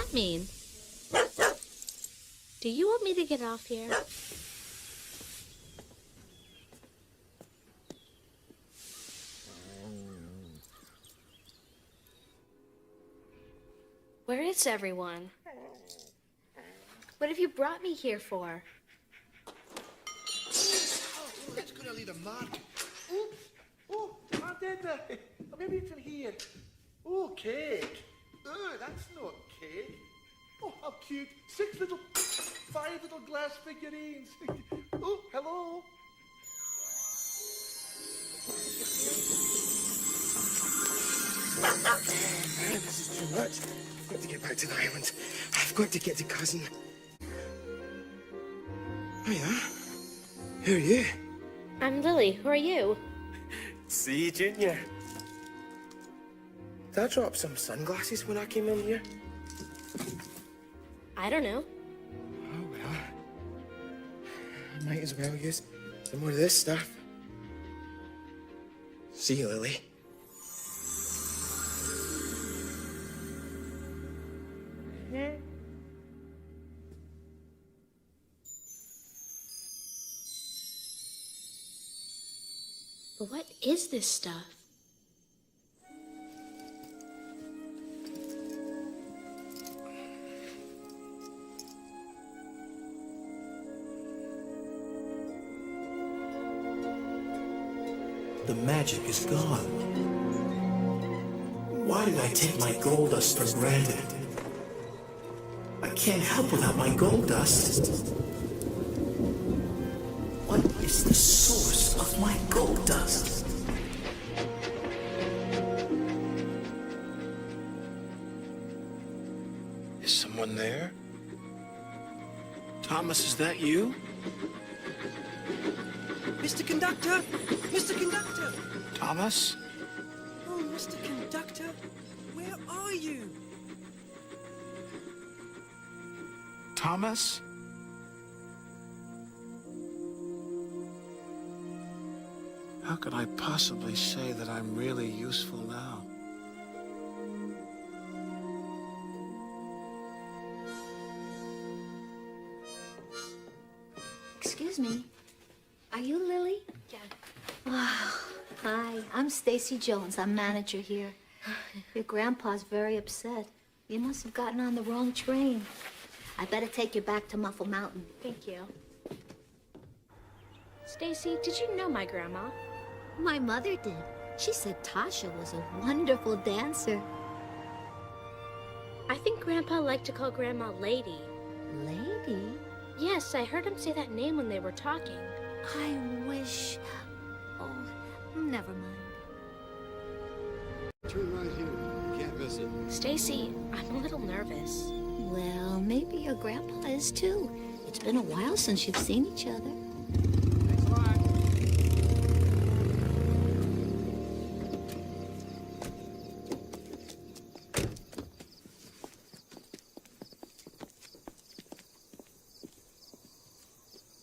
that mean? Do you want me to get off here? Where is everyone? What have you brought me here for? Oh, that's gonna leave a mark. Oops. Oh, I did that. Maybe it's in here. Oh, cake. Oh, that's not cake. Oh, how cute. 5 little glass figurines. Oh, hello. Man, this is too much. I've got to get back to the island. I've got to get to Cousin. Hiya. Who are you? I'm Lily. Who are you? See, Junior. Did I drop some sunglasses when I came in here? I don't know. Oh, well. I might as well use some more of this stuff. See you, Lily. But what is this stuff? The magic is gone. Why did I take my gold dust for granted? I can't help without my gold dust. What is the source of my gold dust? Is someone there? Thomas, is that you? Mr. Conductor! Mr. Conductor! Thomas? Oh, Mr. Conductor, where are you? Thomas? How could I possibly say that I'm really useful now? Excuse me. Are you Lily? Yeah. Oh, hi, I'm Stacy Jones. I'm manager here. Your grandpa's very upset. You must have gotten on the wrong train. I better take you back to Muffle Mountain. Thank you. Stacy, did you know my grandma? My mother did. She said Tasha was a wonderful dancer. I think Grandpa liked to call Grandma Lady. Lady? Yes, I heard him say that name when they were talking. I wish... Oh, never mind. Turn right here. Can't miss it. Stacy, I'm a little nervous. Well, maybe your grandpa is too. It's been a while since you've seen each other. Thanks a lot.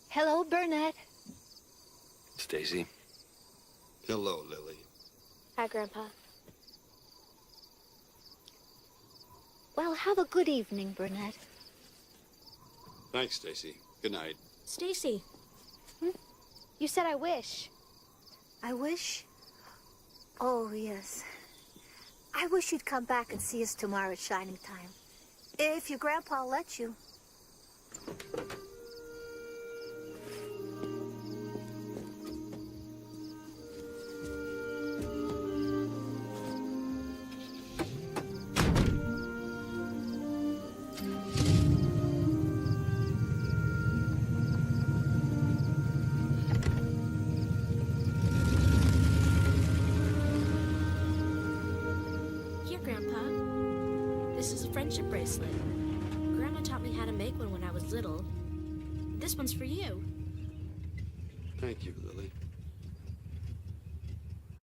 Hello, Burnett. Stacy. Hello, Lily. Hi, Grandpa. Well, have a good evening, Burnett. Thanks, Stacy. Good night. Stacy. You said I wish. I wish? Oh, yes. I wish you'd come back and see us tomorrow at Shining Time. If your grandpa lets you. This is a friendship bracelet. Grandma taught me how to make one when I was little. This one's for you. Thank you, Lily.